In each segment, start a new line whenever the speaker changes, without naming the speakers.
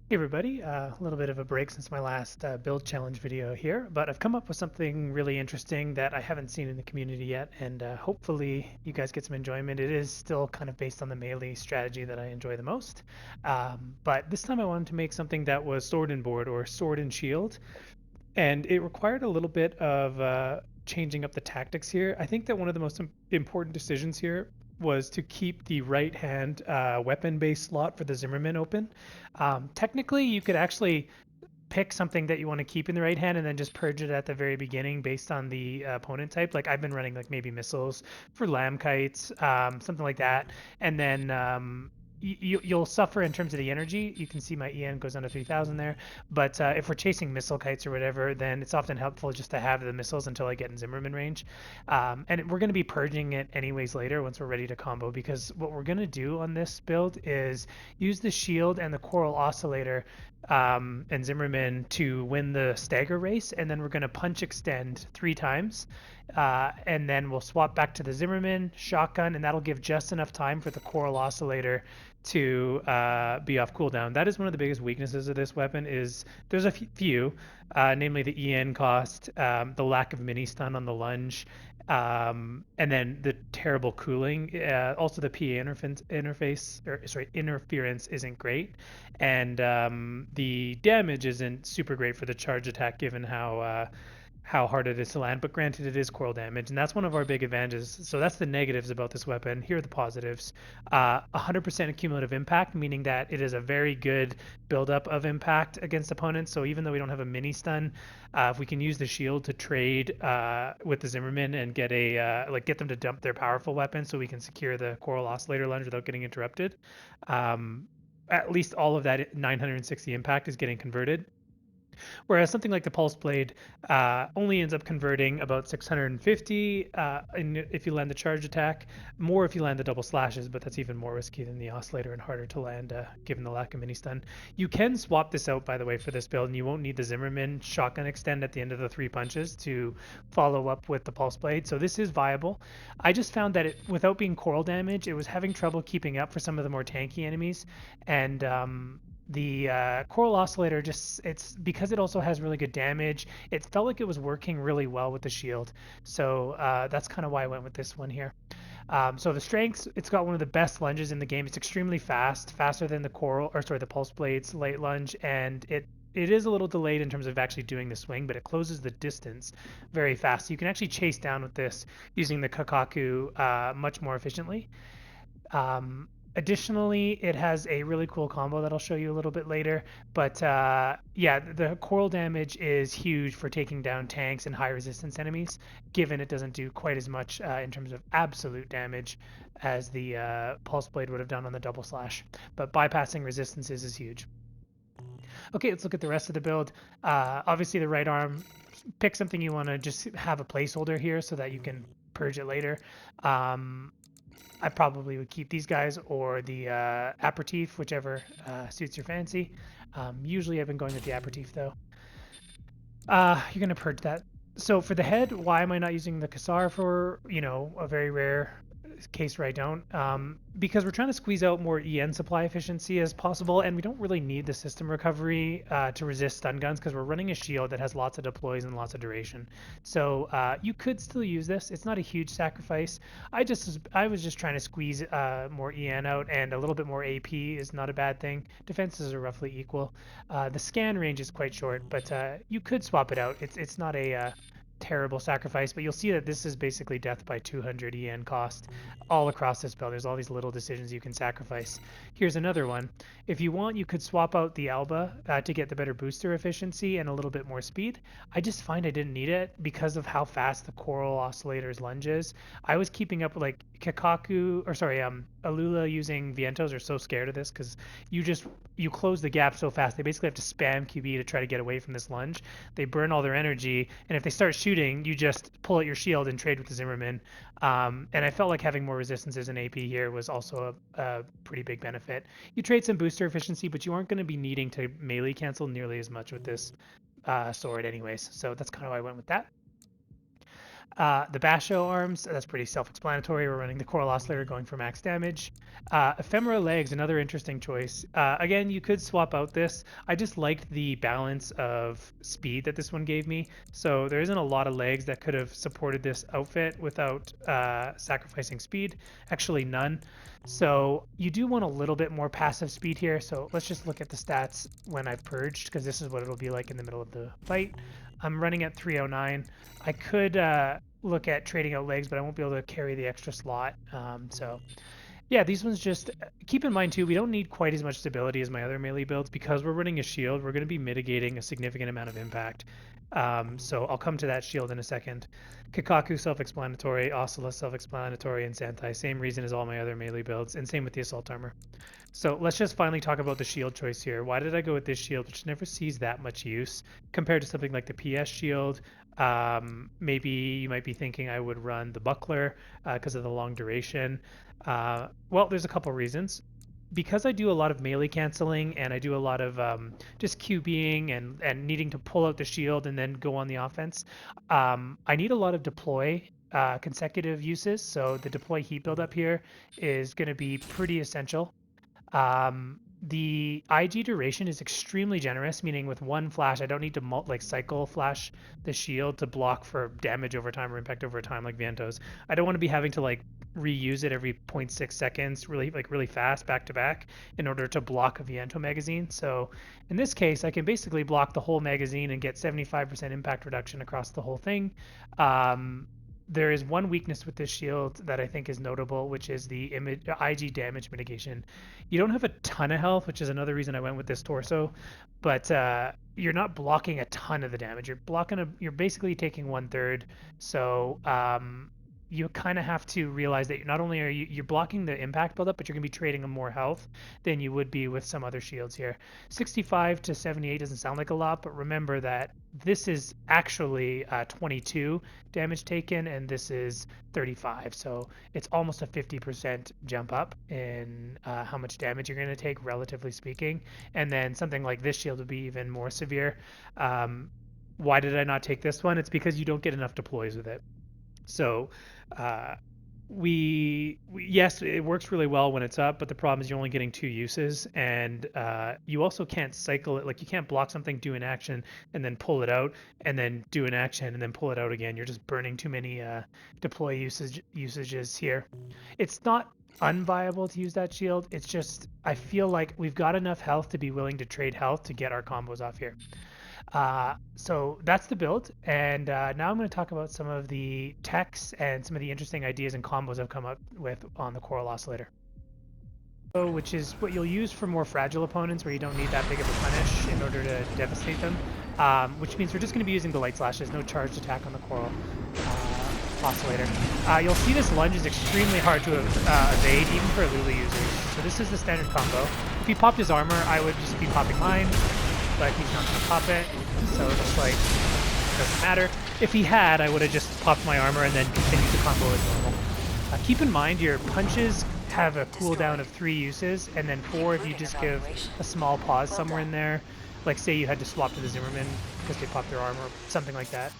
Hey everybody, a little bit of a break since my last build challenge video here, but I've come up with something really interesting that I haven't seen in the community yet, and hopefully you guys get some enjoyment. It is still kind of based on the melee strategy that I enjoy the most, but this time I wanted to make something that was sword and board or sword and shield, and it required a little bit of changing up the tactics here. I think that one of the most important decisions here was to keep the right hand weapon base slot for the Zimmerman open. Technically, you could actually pick something that you want to keep in the right hand and then just purge it at the very beginning based on the opponent type. Like I've been running like maybe missiles for lamb kites, something like that, and then you'll suffer in terms of the energy. You can see my EN goes down to 3,000 there. But if we're chasing missile kites or whatever, then it's often helpful just to have the missiles until I get in Zimmerman range. And we're going to be purging it anyways later once we're ready to combo, because what we're going to do on this build is use the shield and the coral oscillator and Zimmerman to win the stagger race, and then we're going to punch extend 3 times, and then we'll swap back to the Zimmerman shotgun, and that'll give just enough time for the coral oscillator to be off cooldown. That is one of the biggest weaknesses of this weapon. Is there's a few, namely the EN cost, the lack of mini stun on the lunge, and then the terrible cooling. Also, the PA interference isn't great, and the damage isn't super great for the charge attack, given how hard it is to land. But granted, it is coral damage, and that's one of our big advantages. So that's the negatives about this weapon. Here are the positives: 100% cumulative impact, meaning that it is a very good buildup of impact against opponents. So even though we don't have a mini stun, if we can use the shield to trade with the Zimmerman and get get them to dump their powerful weapon, so we can secure the coral oscillator lunge without getting interrupted. At least all of that 960 impact is getting converted. Whereas something like the Pulse Blade only ends up converting about 650 if you land the charge attack, more if you land the double slashes, but that's even more risky than the Oscillator and harder to land given the lack of mini stun. You can swap this out, by the way, for this build, and you won't need the Zimmerman shotgun extend at the end of the 3 punches to follow up with the Pulse Blade, so this is viable. I just found that without being coral damage, it was having trouble keeping up for some of the more tanky enemies, and the coral oscillator, it's because it also has really good damage, it felt like it was working really well with the shield. So that's kind of why I went with this one here. So the strengths, it's got one of the best lunges in the game. It's extremely fast, faster than the Pulse Blade's late lunge, and it is a little delayed in terms of actually doing the swing, but it closes the distance very fast. So you can actually chase down with this using the Kakaku much more efficiently. Additionally, it has a really cool combo that I'll show you a little bit later. But yeah, the coral damage is huge for taking down tanks and high resistance enemies, given it doesn't do quite as much in terms of absolute damage as the Pulse Blade would have done on the double slash. But bypassing resistances is huge. Okay, let's look at the rest of the build. Obviously, the right arm, pick something you want to just have a placeholder here so that you can purge it later. I probably would keep these guys or the aperitif, whichever suits your fancy. Usually I've been going with the aperitif though. You're going to purge that. So for the head, why am I not using the Kassar for, a very rare case where I don't? Because we're trying to squeeze out more EN supply efficiency as possible, and we don't really need the system recovery to resist stun guns because we're running a shield that has lots of deploys and lots of duration. So you could still use this. It's not a huge sacrifice. I was just trying to squeeze more EN out, and a little bit more AP is not a bad thing. Defenses are roughly equal. The scan range is quite short, but you could swap it out. It's not a terrible sacrifice, but you'll see that this is basically death by 200 EN cost all across this build. There's all these little decisions you can sacrifice. Here's another one. If you want, you could swap out the Alba to get the better booster efficiency and a little bit more speed. I just find I didn't need it because of how fast the coral oscillator's lunge is. I was keeping up with like Alula using Vientos are so scared of this because you close the gap so fast. They basically have to spam QB to try to get away from this lunge. They burn all their energy, and if they start shooting, you just pull out your shield and trade with the Zimmerman. And I felt like having more resistances in AP here was also a pretty big benefit. You trade some booster efficiency, but you aren't going to be needing to melee cancel nearly as much with this sword anyways. So that's kind of why I went with that. The Basho arms, that's pretty self-explanatory. We're running the Coral Oscillator going for max damage. Ephemera legs, another interesting choice. Again, you could swap out this. I just liked the balance of speed that this one gave me. So there isn't a lot of legs that could have supported this outfit without sacrificing speed. Actually, none. So you do want a little bit more passive speed here. So let's just look at the stats when I've purged, because this is what it'll be like in the middle of the fight. I'm running at 309. I could look at trading out legs, but I won't be able to carry the extra slot. So yeah, these ones just keep in mind too, we don't need quite as much stability as my other melee builds. Because we're running a shield, we're going to be mitigating a significant amount of impact. So I'll come to that shield in a second. Kikaku self-explanatory, Oscilla self-explanatory, and Santai same reason as all my other melee builds, and same with the assault armor. So let's just finally talk about the shield choice here. Why did I go with this shield, which never sees that much use compared to something like the PS shield? Maybe you might be thinking I would run the buckler because of the long duration. Well, there's a couple reasons. Because I do a lot of melee canceling and I do a lot of just QBing and needing to pull out the shield and then go on the offense, I need a lot of deploy consecutive uses. So the deploy heat build up here is going to be pretty essential. The IG duration is extremely generous, meaning with one flash, I don't need to cycle flash the shield to block for damage over time or impact over time like Vientos. I don't want to be having to reuse it every 0.6 seconds really fast back to back in order to block a Viento magazine. So in this case, I can basically block the whole magazine and get 75% impact reduction across the whole thing. There is one weakness with this shield that I think is notable, which is the IG damage mitigation. You don't have a ton of health, which is another reason I went with this torso, but you're not blocking a ton of the damage. You're basically taking 1/3. So you kind of have to realize that not only are you're blocking the impact buildup, but you're going to be trading more health than you would be with some other shields here. 65 to 78 doesn't sound like a lot, but remember that this is actually 22 damage taken, and this is 35. So it's almost a 50% jump up in how much damage you're going to take, relatively speaking. And then something like this shield would be even more severe. Why did I not take this one? It's because you don't get enough deploys with it. So yes, it works really well when it's up, but the problem is you're only getting 2 uses, and you also can't cycle it. You can't block something, do an action, and then pull it out, and then do an action, and then pull it out again. You're just burning too many deploy usages here. It's not unviable to use that shield. It's just I feel like we've got enough health to be willing to trade health to get our combos off here. So that's the build, and now I'm going to talk about some of the techs and some of the interesting ideas and combos I've come up with on the Coral Oscillator. Which is what you'll use for more fragile opponents where you don't need that big of a punish in order to devastate them, which means we're just going to be using the light slashes, no charged attack on the Coral Oscillator. You'll see this lunge is extremely hard to evade even for Lulu users. So this is the standard combo. If he popped his armor, I would just be popping mine, but he's not going to pop it, so it's doesn't matter. If he had, I would have just popped my armor and then continued the combo as normal. Keep in mind your punches have a cooldown of 3 uses, and then 4 if you just give a small pause somewhere in there, like say you had to swap to the Zimmerman because they popped their armor, something like that.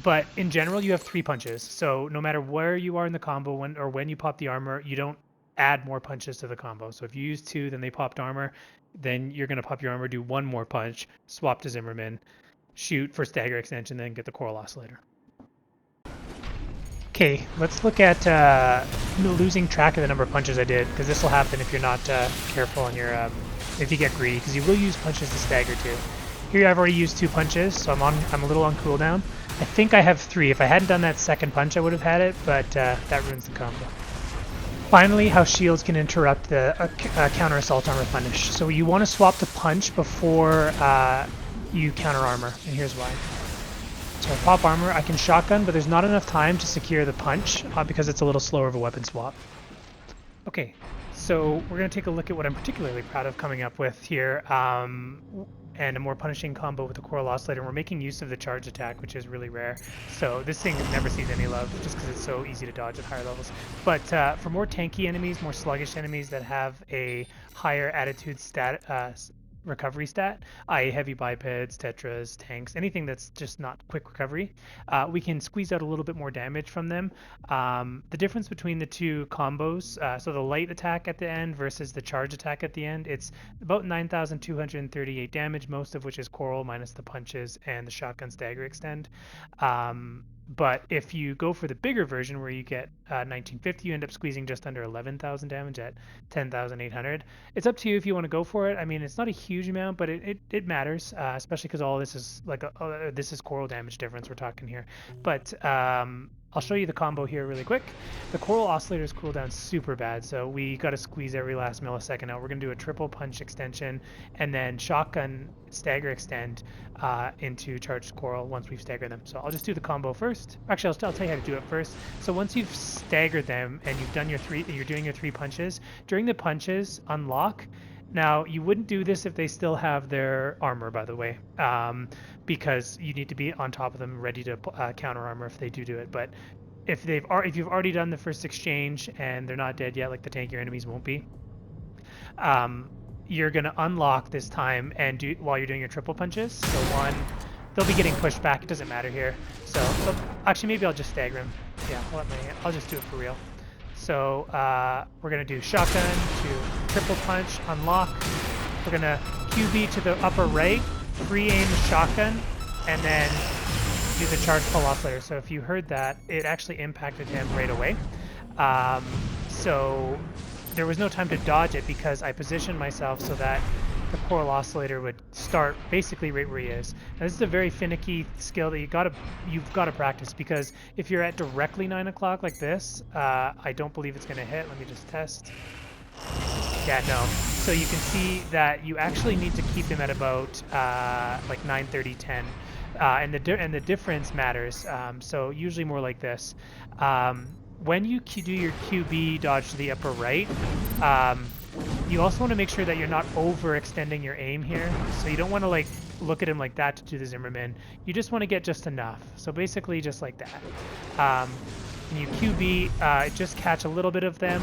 But in general, you have 3 punches, so no matter where you are in the combo when you pop the armor, you don't add more punches to the combo. So if you use 2, then they popped armor, then you're going to pop your armor, do 1 more punch, swap to Zimmerman, shoot for stagger extension, then get the Coral Oscillator. Okay, let's look at losing track of the number of punches I did, because this will happen if you're not careful on your if you get greedy, because you will use punches to stagger too. Here I've already used 2 punches, so I'm a little on cooldown. I think I have 3. If I hadn't done that second punch, I would have had it, but that ruins the combo. Finally, how shields can interrupt the counter assault armor punish. So you want to swap the punch before you counter armor, and here's why. So I pop armor, I can shotgun, but there's not enough time to secure the punch because it's a little slower of a weapon swap. Okay, so we're going to take a look at what I'm particularly proud of coming up with here, and a more punishing combo with the Coral Oscillator. We're making use of the charge attack, which is really rare. So this thing never sees any love, just because it's so easy to dodge at higher levels. But for more tanky enemies, more sluggish enemies that have a higher attitude recovery stat, i.e. heavy bipeds, tetras, tanks, anything that's just not quick recovery, we can squeeze out a little bit more damage from them. The difference between the two combos, so the light attack at the end versus the charge attack at the end, it's about 9,238 damage, most of which is coral minus the punches and the shotgun stagger extend. But if you go for the bigger version where you get 1950, you end up squeezing just under 11,000 damage at 10,800. It's up to you if you want to go for it. I mean, it's not a huge amount, but it matters, especially because all this is like this is coral damage difference we're talking here. But I'll show you the combo here really quick. The coral oscillator's cooldown super bad, so we got to squeeze every last millisecond out. We're going to do a triple punch extension and then shotgun stagger extend into charged coral once we've staggered them. So I'll just do the combo first. Actually, I'll tell you how to do it first. So once you've staggered them and you've done you're doing your 3 punches, during the punches, unlock. Now, you wouldn't do this if they still have their armor, by the way, because you need to be on top of them, ready to counter armor if they do it. But if you've already done the first exchange and they're not dead yet, like the tankier enemies won't be, you're gonna unlock this time and do while you're doing your triple punches. So one, they'll be getting pushed back. It doesn't matter here. So actually, maybe I'll just stagger him. Yeah, I'll just do it for real. So we're going to do shotgun to triple punch, unlock. We're going to QB to the upper right, free aim shotgun, and then do the charge pull oscillator. So if you heard that, it actually impacted him right away. So there was no time to dodge it because I positioned myself so that the coral oscillator would start basically right where he is. Now, this is a very finicky skill that you've got to practice, because if you're at directly 9 o'clock like this, I don't believe it's going to hit. Let me just test. Yeah, no. So you can see that you actually need to keep him at about like 9:30, 10. And the difference matters. So usually more like this. When you do your QB dodge to the upper right, you also want to make sure that you're not overextending your aim here. So you don't want to like look at him like that to do the Zimmerman. You just want to get just enough. So basically just like that. When you QB, just catch a little bit of them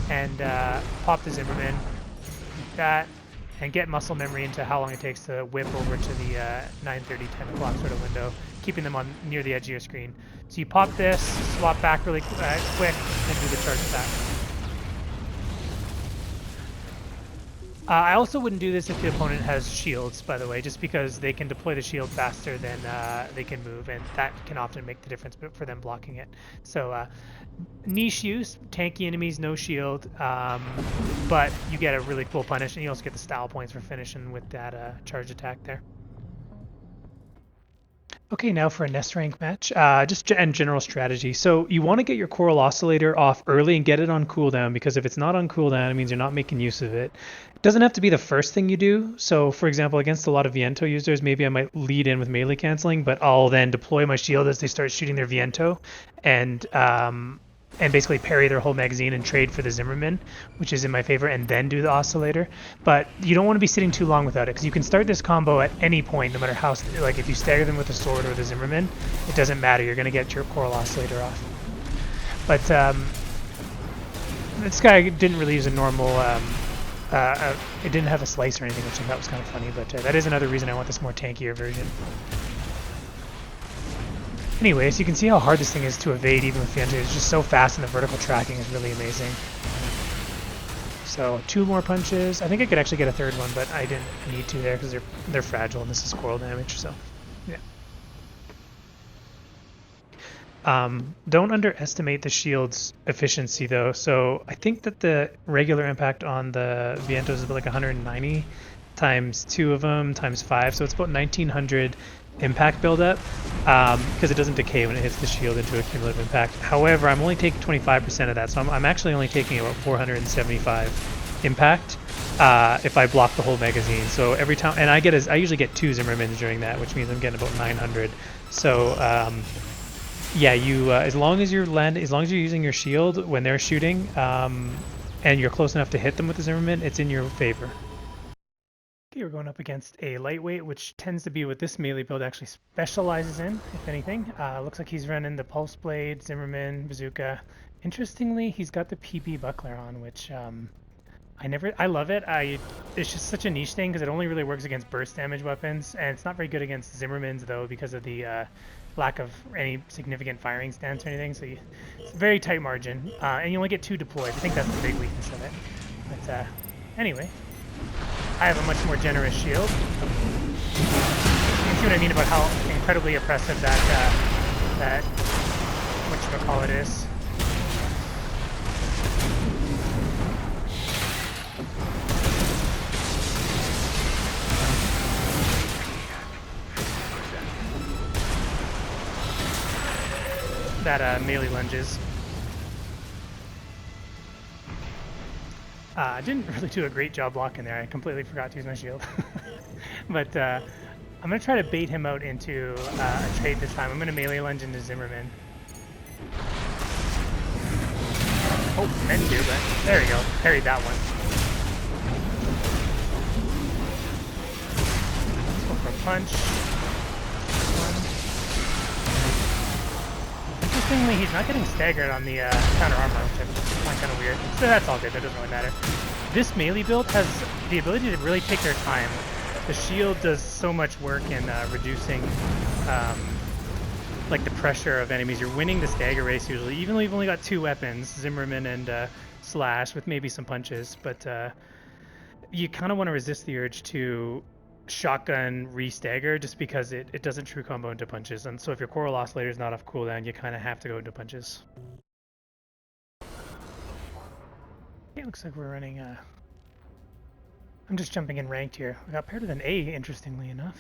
and pop the Zimmerman like that, and get muscle memory into how long it takes to whip over to the 9:30, 10 o'clock sort of window, keeping them on near the edge of your screen. So you pop this, swap back really quick, and do the charge attack. I also wouldn't do this if the opponent has shields, by the way, just because they can deploy the shield faster than they can move, and that can often make the difference for them blocking it. So niche use, tanky enemies, no shield, but you get a really cool punish, and you also get the style points for finishing with that charge attack there. Okay, now for a nest rank match, and general strategy. So you want to get your coral oscillator off early and get it on cooldown, because if it's not on cooldown, it means you're not making use of it. It doesn't have to be the first thing you do. So for example, against a lot of Viento users, maybe I might lead in with melee canceling, but I'll then deploy my shield as they start shooting their Viento, and basically parry their whole magazine and trade for the Zimmerman, which is in my favor, and then do the oscillator. But you don't want to be sitting too long without it, because you can start this combo at any point, no matter how, like if you stagger them with the sword or the Zimmerman, it doesn't matter, you're going to get your coral oscillator off. But this guy didn't really use a normal, it didn't have a slice or anything, which I thought was kind of funny, but that is another reason I want this more tankier version. Anyways, you can see how hard this thing is to evade even with Viento. It's just so fast, and the vertical tracking is really amazing. So 2 more punches. I think I could actually get a third one, but I didn't need to there because they're fragile and this is coral damage. So yeah. Don't underestimate the shield's efficiency though. So I think that the regular impact on the Vientos is about like 190 times 2 of them times 5, so it's about 1900 impact buildup, because it doesn't decay when it hits the shield into a cumulative impact. However, I'm only taking 25% of that, so I'm actually only taking about 475 impact if I block the whole magazine. So every time, and I usually get 2 Zimmermans during that, which means I'm getting about 900. So yeah, as long as you're using your shield when they're shooting, and you're close enough to hit them with the Zimmerman, it's in your favor. Okay, we're going up against a lightweight, which tends to be what this melee build actually specializes in, if anything. Looks like he's running the Pulse Blade, Zimmerman, Bazooka. Interestingly, he's got the PB Buckler on, which I love it. It's just such a niche thing because it only really works against burst damage weapons, and it's not very good against Zimmermans though because of the lack of any significant firing stance or anything. So it's a very tight margin, and you only get 2 deployed. I think that's the big weakness of it. But anyway, I have a much more generous shield. You can see what I mean about how incredibly oppressive that whatchamacallit is. That melee lunges. I didn't really do a great job blocking there. I completely forgot to use my shield. But I'm going to try to bait him out into a trade this time. I'm going to melee lunge into Zimmerman. Oh, meant to, but there we go. Parried that one. Let's go for a punch. Interestingly, he's not getting staggered on the counter armor, which I find kind of weird. So that's all good. That doesn't really matter. This melee build has the ability to really take their time. The shield does so much work in reducing like the pressure of enemies. You're winning the stagger race usually, even though you've only got 2 weapons, Zimmerman and Slash, with maybe some punches. But you kind of want to resist the urge to shotgun re-stagger just because it doesn't true combo into punches. And so if your Coral Oscillator is not off cooldown, you kind of have to go into punches. It looks like we're running I'm just jumping in ranked here. We got paired with an A, interestingly enough.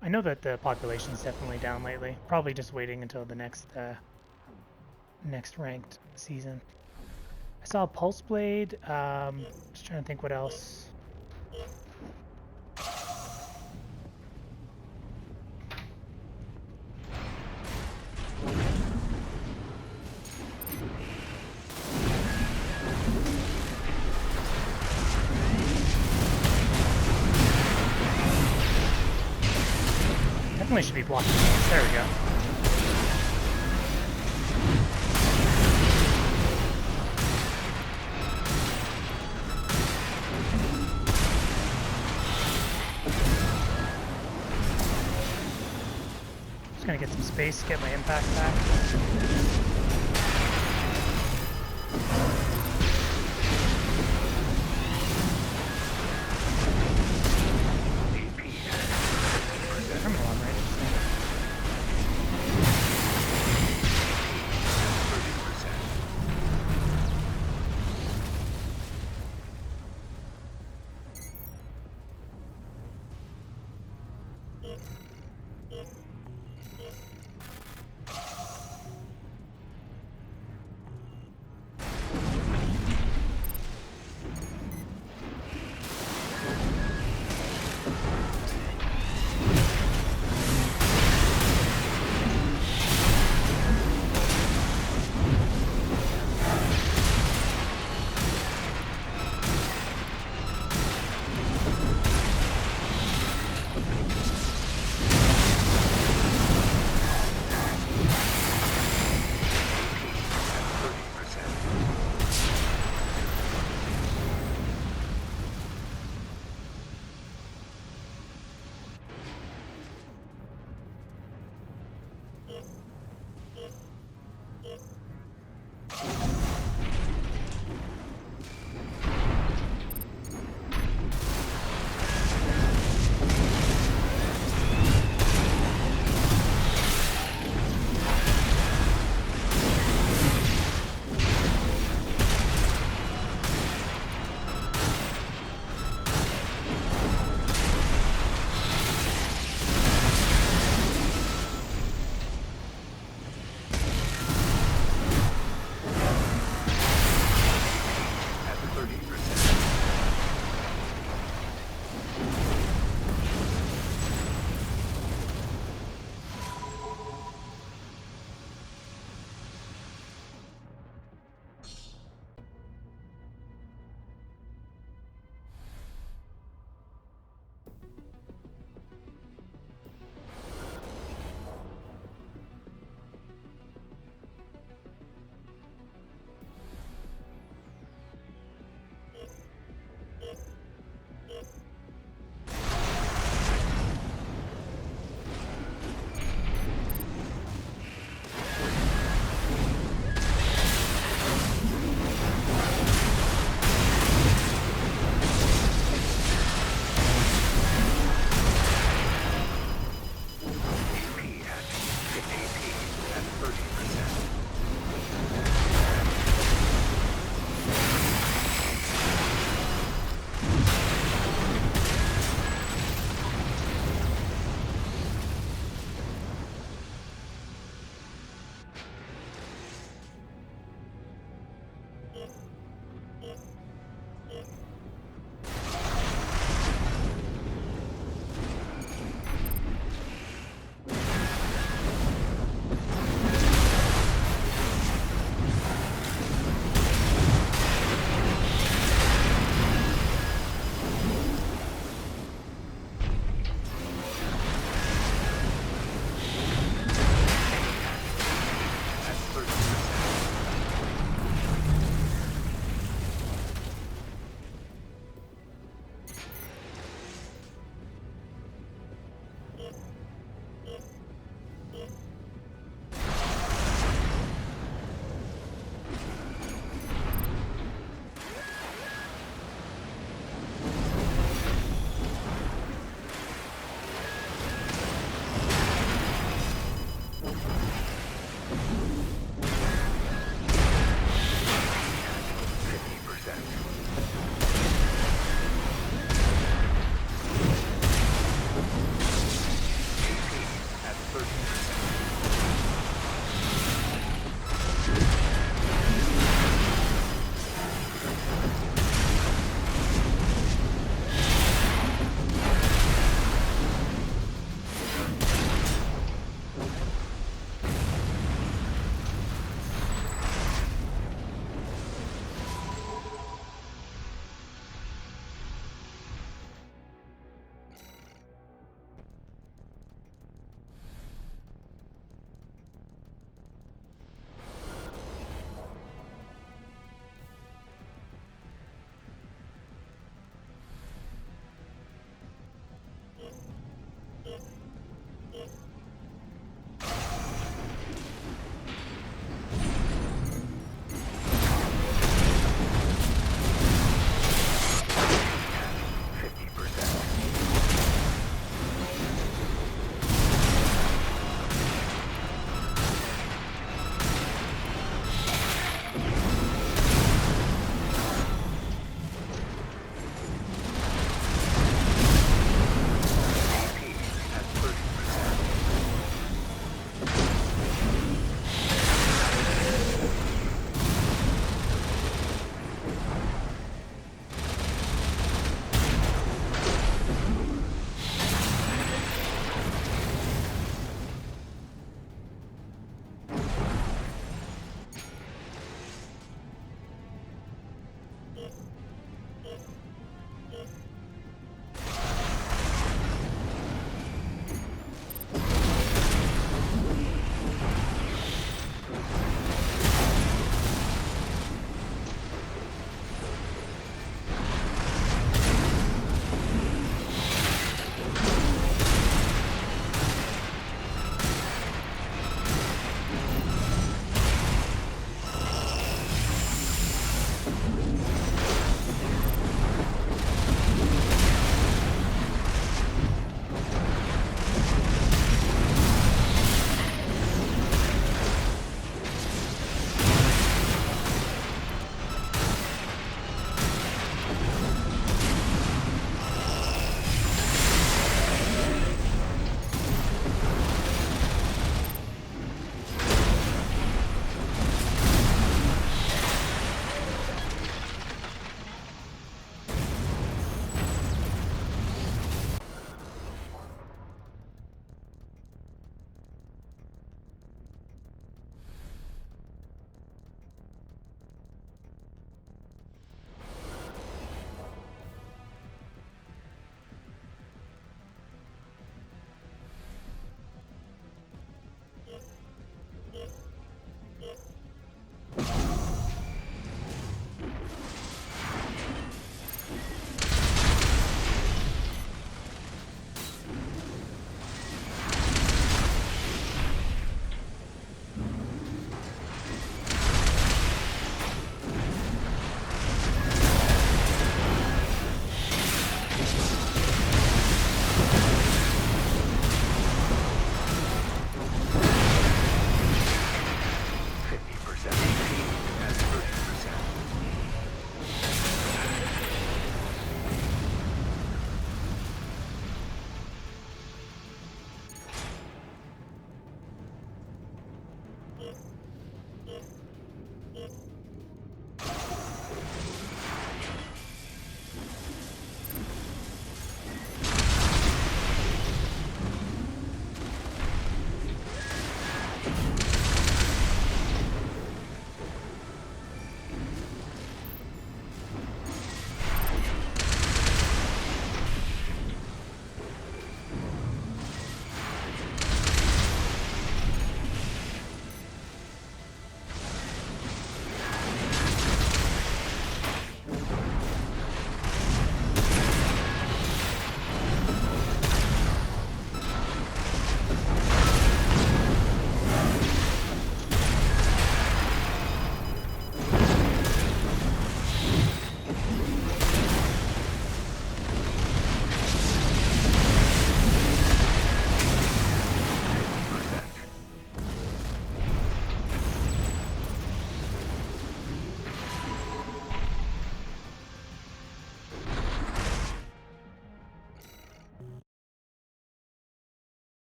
I know that the population's definitely down lately. Probably just waiting until the next ranked season. I saw a Pulse Blade. Just trying to think what else. Definitely should be blocking those. There we go. Just gonna get some space, get my impact back.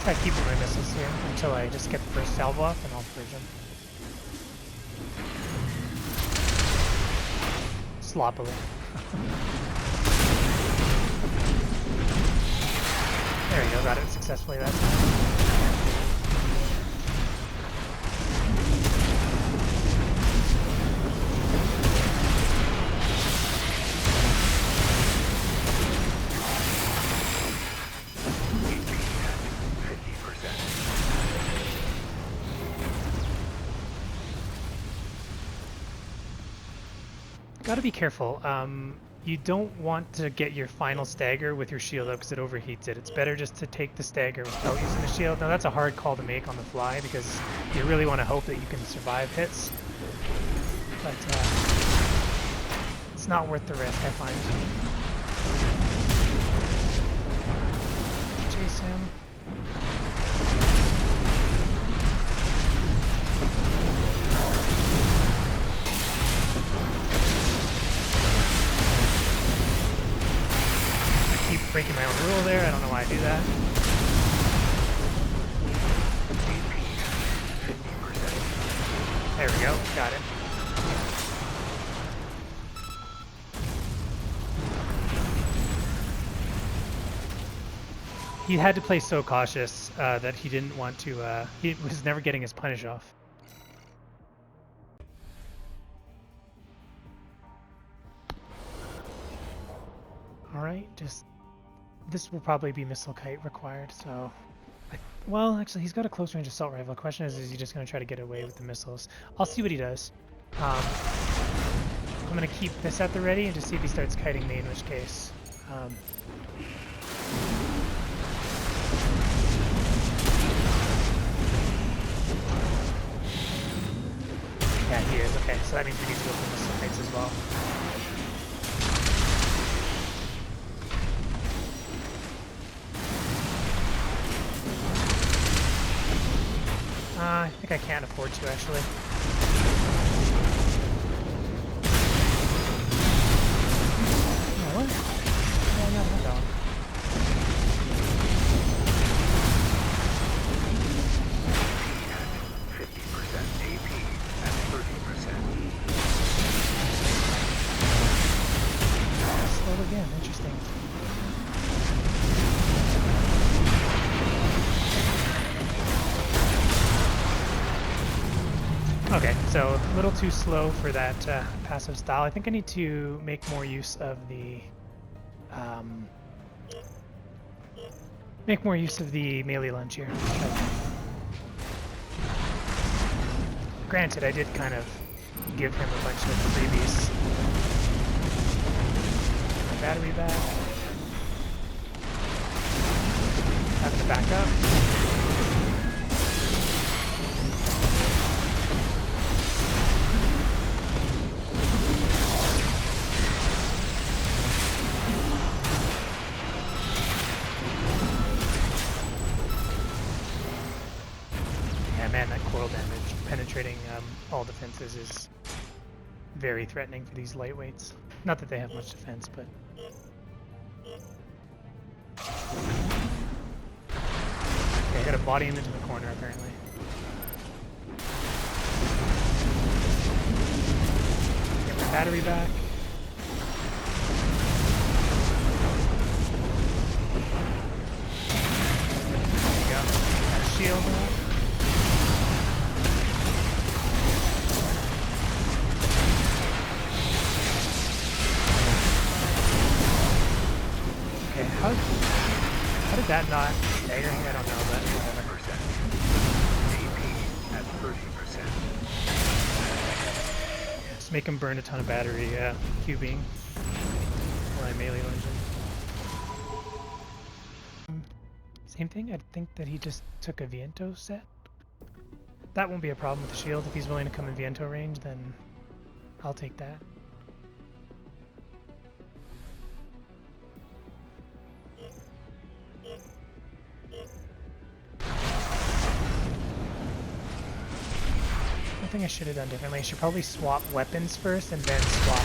Try keeping my missiles here until I just get the first salvo off, and I'll purge them. Sloppily. There we go, got it successfully that time. Gotta be careful. You don't want to get your final stagger with your shield up because it overheats it. It's better just to take the stagger without using the shield. Now that's a hard call to make on the fly because you really want to hope that you can survive hits. But it's not worth the risk, I find. Chase him. Breaking my own rule there. I don't know why I do that. There we go. Got it. He had to play so cautious that he didn't want to. He was never getting his punish off. All right, just. This will probably be missile kite required, so... well, actually, he's got a close range assault rifle. The question is he just going to try to get away with the missiles? I'll see what he does. I'm going to keep this at the ready and just see if he starts kiting me, in which case... yeah, he is. Okay, so that means we need to go for missile kites as well. I think I can't afford to, actually. No, what? Oh, no, not that one. AP at 30%. Slow again, interesting. Okay, so a little too slow for that passive style. I think I need to make more use of the melee lunge here. Granted, I did kind of give him a bunch of freebies. My battery back. Having to back up. Man, that coil damage penetrating all defenses is very threatening for these lightweights. Not that they have much defense, but... okay, I gotta body him into the corner, apparently. Get my battery back. There you go. Got a shield now. How did that not stagger? I don't know, but whatever. AP at 30%. Just make him burn a ton of battery, cubing while I melee lunge him. Same thing, I think that he just took a Viento set. That won't be a problem with the shield. If he's willing to come in Viento range, then I'll take that. I think I should have done differently. I should probably swap weapons first and then swap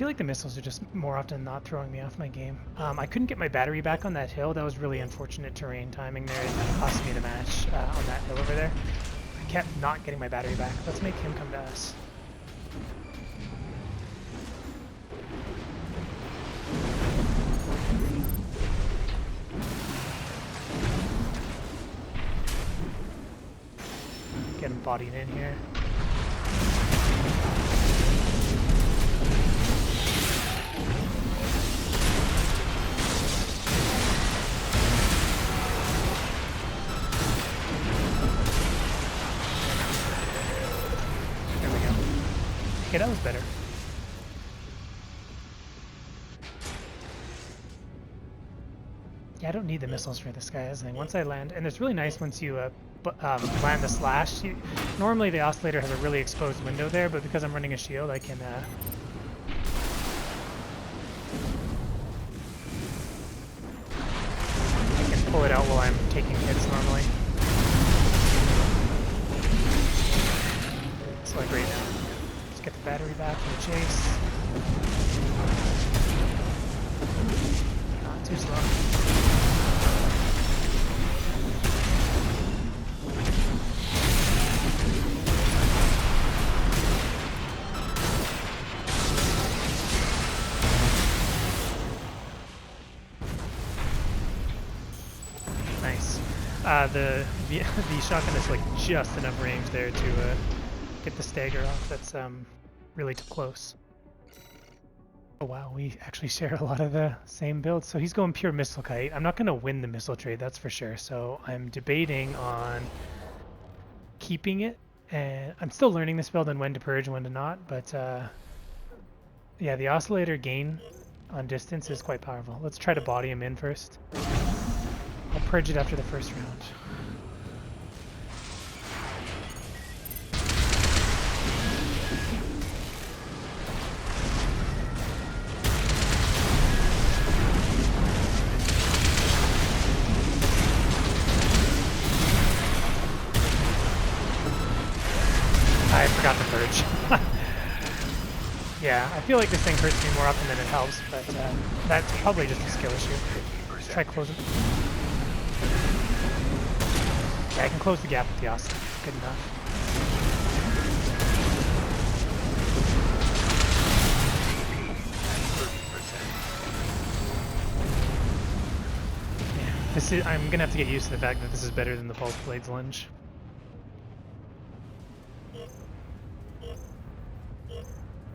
feel like the missiles are just more often than not throwing me off my game. I couldn't get my battery back on that hill. That was really unfortunate terrain timing there. It cost me the match on that hill over there. I kept not getting my battery back. Let's make him come to us. Get him bodied in here. There we go. Okay, that was better. Yeah, I don't need the missiles for this guy, isn't it? Once I land, and it's really nice once you land the slash. Normally the Oscillator has a really exposed window there, but because I'm running a shield, I can pull it out while I'm taking hits normally. So like right now, let's get the battery back for the chase. Not too slow. The shotgun is like just enough range there to get the stagger off. That's really too close. Oh wow, we actually share a lot of the same builds. So he's going pure missile kite. I'm not going to win the missile trade, that's for sure. So I'm debating on keeping it, and I'm still learning this build and when to purge, when to not. But yeah, the Oscillator gain on distance is quite powerful. Let's try to body him in first. I'll purge it after the first round. I forgot to purge. Yeah, I feel like this thing hurts me more often than it helps, but that's probably just a skill issue. Let's try closing. Yeah, I can close the gap with the Oscillator. Good enough. Yeah, this is. I'm gonna have to get used to the fact that this is better than the Pulse Blades lunge.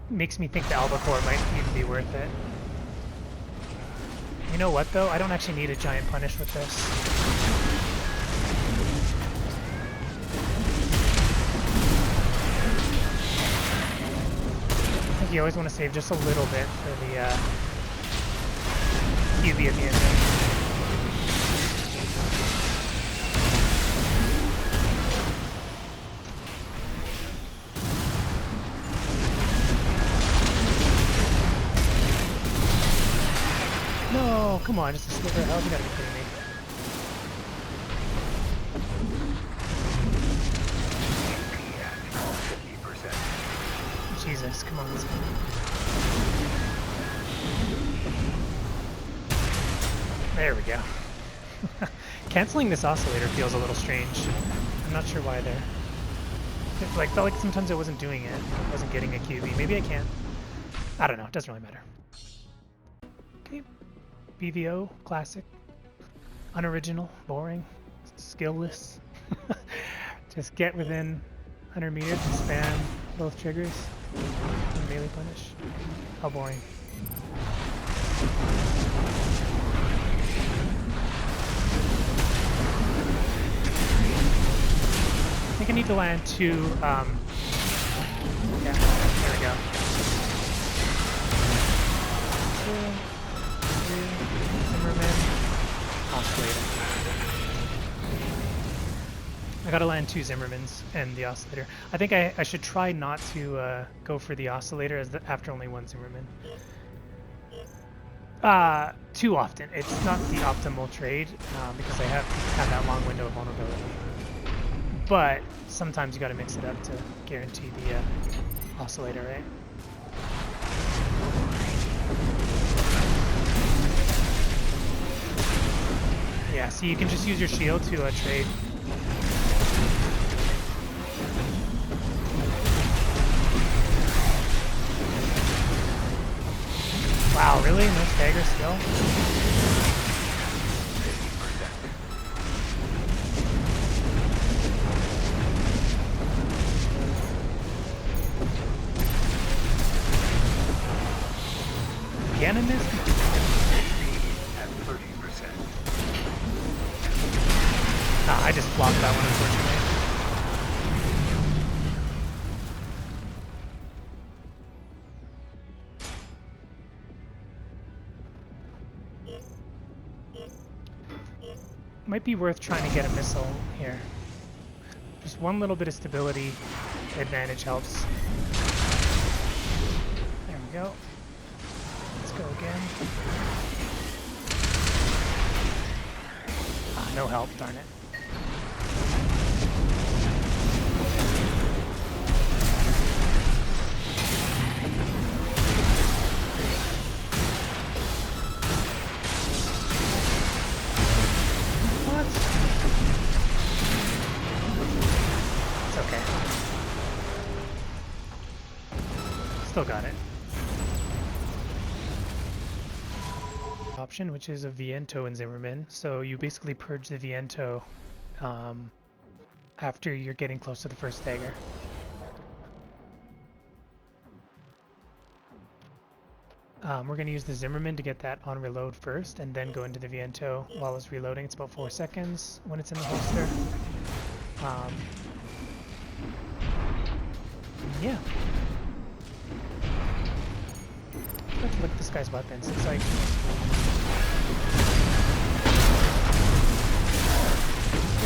Makes me think the Alba Core might even be worth it. You know what though? I don't actually need a giant punish with this. I think you always want to save just a little bit for the QB at the end. No, come on, just a sliver of health, you gotta be kidding me. Jesus, come on, let's go. There we go. Canceling this Oscillator feels a little strange. I'm not sure why there. It felt like sometimes I wasn't doing it. I wasn't getting a QB. Maybe I can. I don't know, it doesn't really matter. Okay. BVO, classic, unoriginal, boring, skillless. Just get within 100 meters and spam both triggers and melee punish. How boring. I think I need to land two, yeah, there we go. Zimmerman, Oscillator. I gotta land two Zimmermans and the Oscillator. I think I should try not to go for the Oscillator after only one Zimmerman. Too often. It's not the optimal trade because I have that long window of vulnerability. But sometimes you gotta mix it up to guarantee the Oscillator, right? Yeah, see, you can just use your shield to trade. Wow, really? No stagger still? Again, I missed? Ah, I just flopped that one, unfortunately. Might be worth trying to get a missile here. Just one little bit of stability advantage helps. There we go. Let's go again. Ah, no help, darn it. Still got it. Option, which is a Viento and Zimmerman. So you basically purge the Viento after you're getting close to the first dagger. We're going to use the Zimmerman to get that on reload first, and then go into the Viento while it's reloading. It's about 4 seconds when it's in the holster. Yeah. Let's look at this guy's weapons. It's like...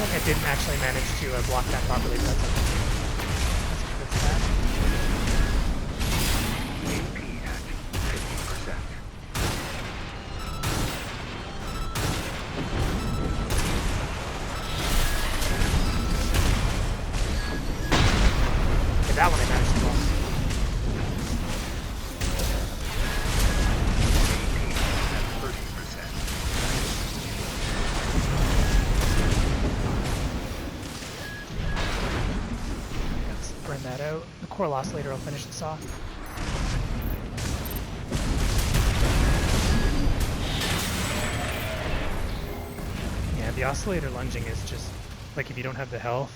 I didn't actually manage to block that properly, but that's okay. That's that. AP at 50%. Okay, that one I managed to block. That out. The core oscillator will finish this off. Yeah, the oscillator lunging is just like, if you don't have the health,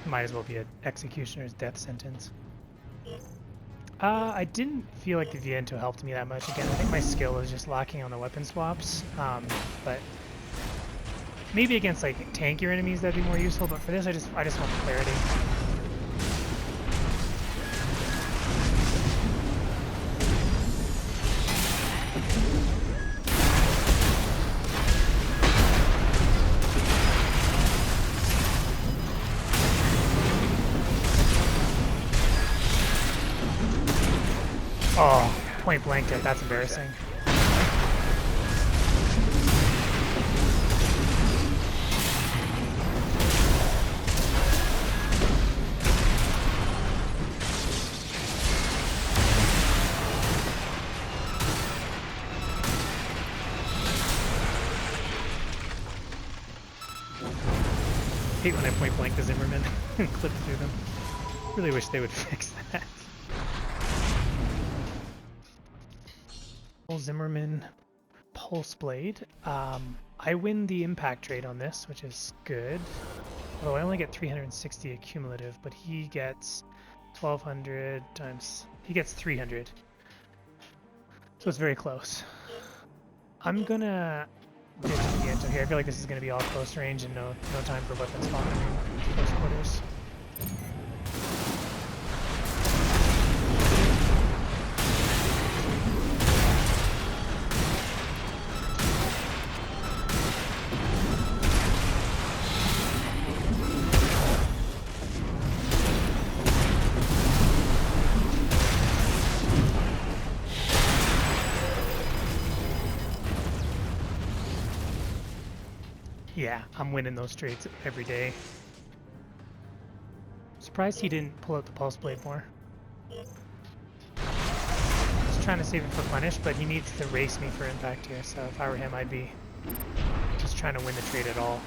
it might as well be an executioner's death sentence. I didn't feel like the Viento helped me that much. Again, I think my skill is just lacking on the weapon swaps, but maybe against like tankier enemies that'd be more useful. But for this, I just want the clarity. Oh, point blanked it. That's embarrassing. I hate when I point blank the Zimmerman and clip through them. Really wish they would fix that. Zimmerman Pulse Blade. I win the impact trade on this, which is good. Although I only get 360 accumulative, but he gets 1200 times... he gets 300. So it's very close. I'm gonna ditch the Viento here. I feel like this is gonna be all close range and no time for weapon swapping in close quarters. Yeah, I'm winning those trades every day. Surprised he didn't pull out the Pulse Blade more. Just trying to save it for Punish, but he needs to race me for impact here, so if I were him, I'd be just trying to win the trade at all.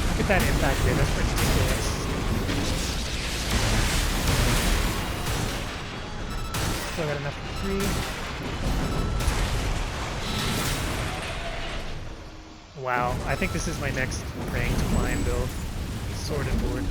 Look at that impact there, that's ridiculous. Still got enough for 3. Wow, I think this is my next ranked climb build. Sorted board.